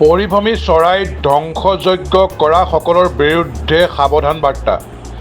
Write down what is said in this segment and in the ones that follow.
পৰিভ্ৰমী চৰাই ধ্বংসযজ্ঞ কৰা সকলৰ বিৰুদ্ধে সাৱধান বাৰ্তা।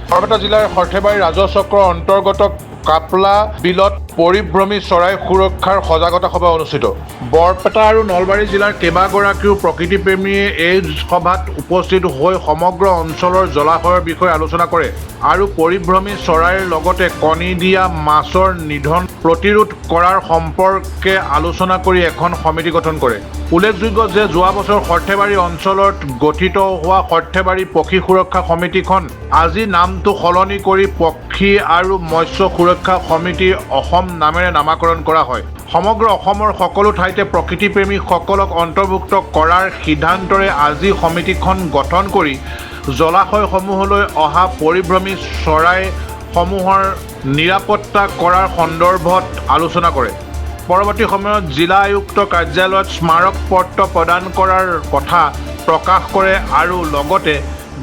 বৰপেটা জিলাৰ সৰ্থেবাৰী ৰাজচক্ৰৰ অন্তৰ্গত কাপলা বিলত পৰিভ্ৰমী চৰাই সুৰক্ষাৰ সজাগতা সভা অনুষ্ঠিত। বৰপেটা আৰু নলবাৰী জিলাৰ কেইবাগৰাকীও প্ৰকৃতিপ্ৰেমীয়ে এই সভাত উপস্থিত হৈ সমগ্ৰ অঞ্চলৰ জলাশয়ৰ বিষয়ে আলোচনা কৰে আৰু পৰিভ্ৰমী চৰাইৰ লগতে কণী দিয়া মাছৰ নিধন প্ৰতিৰোধ কৰাৰ সম্পৰ্কে আলোচনা কৰি এখন সমিতি গঠন কৰে। উল্লেখযোগ্য যে যোৱা বছৰ সৰ্থেবাৰী অঞ্চলত গঠিত হোৱা সৰ্থেবাৰী পক্ষী সুৰক্ষা সমিতিখন আজি নামটো সলনি কৰি পক্ষী আৰু মৎস্য সুৰক্ষা সমিতি অসম নামেৰে নামাকৰণ কৰা হয়। সমগ্ৰ অসমৰ সকলো ঠাইতে প্ৰকৃতিপ্ৰেমীসকলক অন্তৰ্ভুক্ত কৰাৰ সিদ্ধান্তৰে আজি সমিতিখন গঠন কৰি জলাশয়সমূহলৈ অহা পৰিভ্ৰমী চৰাইসমূহৰ নিৰাপত্তা কৰাৰ সন্দৰ্ভত আলোচনা কৰে। পৰৱৰ্তী সময়ত জিলা আয়ুক্ত কাৰ্যালয়ত স্মাৰক পত্ৰ প্ৰদান কৰাৰ কথা প্ৰকাশ কৰে আৰু লগতে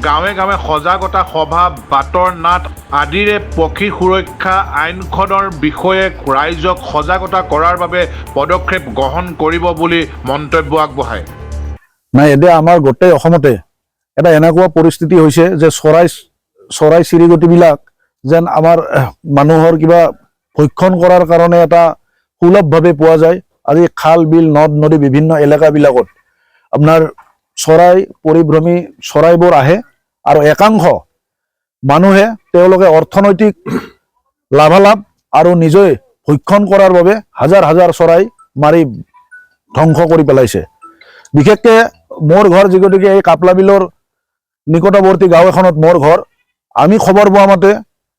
গাঁৱে গাঁৱে সজাগতা সভা, বাটৰ নাট আদিৰে পক্ষী সুৰক্ষা আইনখনৰ বিষয়ে ৰাইজক সজাগতা কৰাৰ বাবে পদক্ষেপ গ্ৰহণ কৰিব বুলি মন্তব্য আগবঢ়ায়। নাই, এতিয়া আমাৰ গোটেই অসমতে এটা এনেকুৱা পৰিস্থিতি হৈছে যে চৰাই চিৰিকটিবিলাক যেন আমাৰ মানুহৰ কিবা ভক্ষণ কৰাৰ কাৰণে এটা সুলভভাৱে পোৱা যায়। আজি খাল বিল নদ নদী বিভিন্ন এলেকাবিলাকত আপোনাৰ পৰিভ্ৰমী চৰাইবোৰ আহে আৰু একাংশ মানুহে তেওঁলোকে অৰ্থনৈতিক লাভালাভ আৰু নিজে ভক্ষণ কৰাৰ বাবে হাজাৰ হাজাৰ চৰাই মাৰি ধ্বংস কৰি পেলাইছে। বিশেষকৈ মোৰ ঘৰ যিগতিকে এই কাপলা বিলৰ নিকটৱৰ্তী গাঁও এখনত মোৰ ঘৰ। আমি খবৰ পোৱা মতে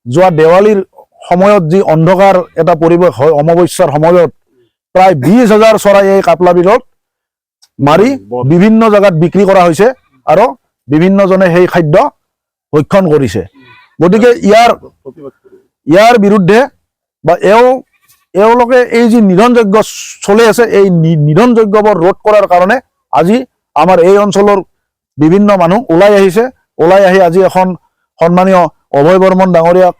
যোৱা দেৱালীৰ সময়ত যি অন্ধকাৰ এটা পৰিৱেশ হয়, অমাৱস্যাৰ সময়ত প্ৰায় 20,000 চৰাই এই কাপলা বিলত মাৰি বিভিন্ন জেগাত বিক্ৰী কৰা হৈছে আৰু বিভিন্নজনে সেই খাদ্য ভক্ষণ কৰিছে। গতিকে ইয়াৰ বিৰুদ্ধে বা এওঁলোকে এই যি নিধনযজ্ঞ চলি আছে, এই নিধনযজ্ঞবোৰ ৰোধ কৰাৰ কাৰণে আজি আমাৰ এই অঞ্চলৰ বিভিন্ন মানুহ ওলাই আহি আজি এখন সন্মানীয় অভয় বৰ্মন ডাঙৰীয়াক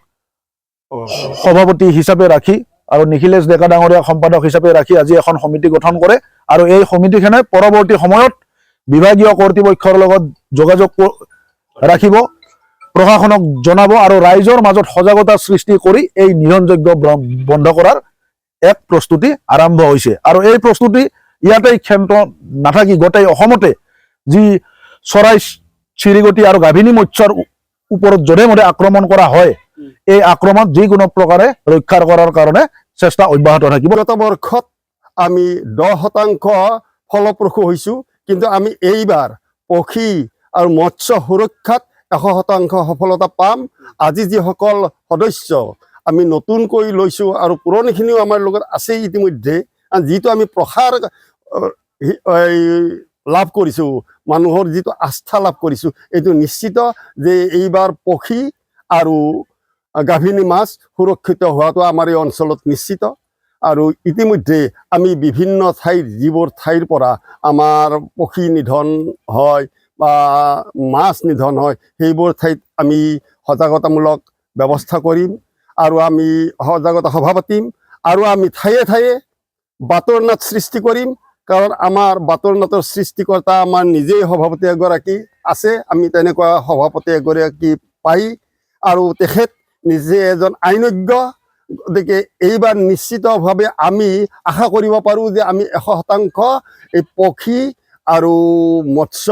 সভাপতি হিচাপে ৰাখি আৰু নিখিলেশ ডেকা ডাঙৰীয়াক সম্পাদক হিচাপে ৰাখি আজি এখন সমিতি গঠন কৰে আৰু এই সমিতিখনে পৰৱৰ্তী সময়ত বিভাগীয় কৰ্তৃপক্ষৰ লগত যোগাযোগ ৰাখিব, প্ৰশাসনক জনাব আৰু ৰাইজৰ মাজত সজাগতা সৃষ্টি কৰি এই নিধনযজ্ঞ বন্ধ কৰাৰ এক প্ৰস্তুতি আৰম্ভ হৈছে। আৰু এই প্ৰস্তুতি ইয়াতেই ক্ষান্ত নাথাকি গোটেই অসমতে যি চৰাই চিৰিকটি আৰু গাভিনী মৎস্যৰ ওপৰত যধে মধে আক্ৰমণ কৰা হয়, এই আক্ৰমণ যিকোনো প্ৰকাৰে ৰক্ষা কৰাৰ কাৰণে চেষ্টা অব্যাহত থাকিব। গত বৰ্ষত আমি 10% ফলপ্ৰসূ হৈছোঁ, কিন্তু আমি এইবাৰ পক্ষী আৰু মৎস্য সুৰক্ষাত 100% সফলতা পাম। আজি যিসকল সদস্য আমি নতুনকৈ লৈছোঁ আৰু পুৰণিখিনিও আমাৰ লগত আছেই ইতিমধ্যে, যিটো আমি প্ৰসাৰ লাভ কৰিছোঁ, মানুহৰ যিটো আস্থা লাভ কৰিছোঁ, এইটো নিশ্চিত যে এইবাৰ পক্ষী আৰু গাভিনী মাছ সুৰক্ষিত হোৱাটো আমাৰ এই অঞ্চলত নিশ্চিত। আৰু ইতিমধ্যে আমি বিভিন্ন যিবোৰ ঠাইৰ পৰা আমাৰ পক্ষী নিধন হয় বা মাছ নিধন হয়, সেইবোৰ ঠাইত আমি সজাগতামূলক ব্যৱস্থা কৰিম আৰু আমি সজাগতা সভা পাতিম আৰু আমি ঠায়ে ঠায়ে বাটৰ নাট সৃষ্টি কৰিম। কাৰণ আমাৰ বাটৰ নাটৰ সৃষ্টিকৰ্তা আমাৰ নিজেই সভাপতি এগৰাকী আছে, আমি তেনেকুৱা সভাপতি এগৰাকী পাই আৰু তেখেত নিজে এজন আইনজ্ঞ। গতিকে এইবাৰ নিশ্চিতভাৱে আমি আশা কৰিব পাৰোঁ যে আমি 100% এই পক্ষী আৰু মৎস্য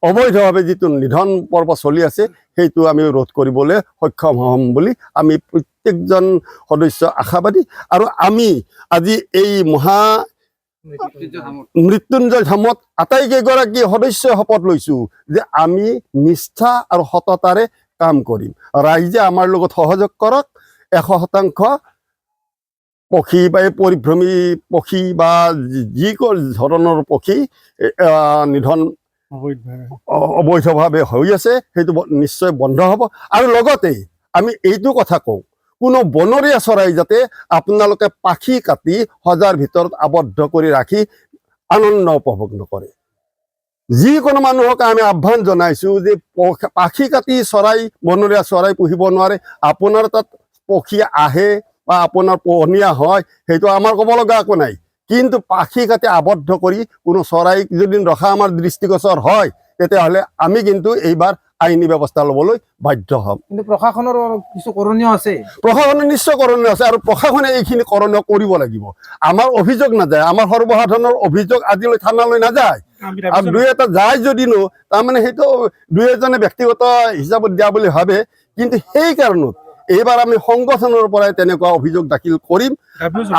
অবৈধভাৱে যিটো নিধন পৰ্ব চলি আছে সেইটো আমি ৰোধ কৰিবলৈ সক্ষম হ'ম বুলি আমি প্ৰত্যেকজন সদস্য আশাবাদী। আৰু আমি আজি এই মৃত্যুঞ্জয় ধামত আটাইকেইগৰাকী সদস্যই শপত লৈছোঁ যে আমি নিষ্ঠা আৰু সততাৰে কাম কৰিম। ৰাইজে আমাৰ লগত সহযোগ কৰক। 100% পক্ষী বা পৰিভ্ৰমী পক্ষী বা যিকোনো ধৰণৰ পক্ষী নিধন অবৈধভাৱে হৈ আছে সেইটো নিশ্চয় বন্ধ হ'ব। আৰু লগতে আমি এইটো কথা কওঁ, কোনো বনৰীয়া চৰাই যাতে আপোনালোকে পাখি কাটি সজাৰ ভিতৰত আবদ্ধ কৰি ৰাখি আনন্দ উপভোগ নকৰে। যিকোনো মানুহক আমি আহ্বান জনাইছোঁ যে পাখি কাটি বনৰীয়া চৰাই পুহিব নোৱাৰে। আপোনাৰ তাত পক্ষী আহে বা আপোনাৰ পোহনীয়া হয়, সেইটো আমাৰ ক'ব লগা একো নাই, কিন্তু পাখি কাটি আবদ্ধ কৰি কোনো চৰাই যদি ৰখা আমাৰ দৃষ্টিগোচৰ হয় তেতিয়াহ'লে আমি কিন্তু এইবাৰ আইনী ব্যৱস্থা ল'বলৈ বাধ্য হ'ম। কিন্তু প্ৰশাসনৰ কিছু কৰণীয় আছে। প্ৰশাসনে নিশ্চয় কৰণীয় আছে আৰু প্ৰশাসনে এইখিনি কৰণীয় কৰিব লাগিব। আমাৰ অভিযোগ নাযায়, আমাৰ সৰ্বসাধাৰণৰ অভিযোগ আজিলৈ থানালৈ নাযায়, আৰু দুই এটা যায় যদিনো তাৰমানে সেইটো দুই এজনে ব্যক্তিগত হিচাপত দিয়া বুলি ভাবে। কিন্তু সেই কাৰণত এইবাৰ আমি সংগঠনৰ পৰাই তেনেকুৱা অভিযোগ দাখিল কৰিম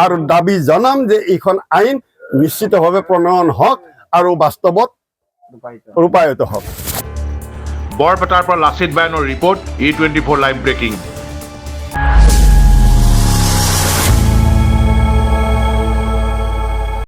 আৰু দাবী জনাম যে এইখন আইন নিশ্চিতভাৱে প্ৰণয়ন হওক আৰু বাস্তৱত ৰূপায়িত হওক। বৰপেটাৰ পৰা লাচিত বায়নৰ ৰিপৰ্ট E24 লাইভ ব্ৰেকিং।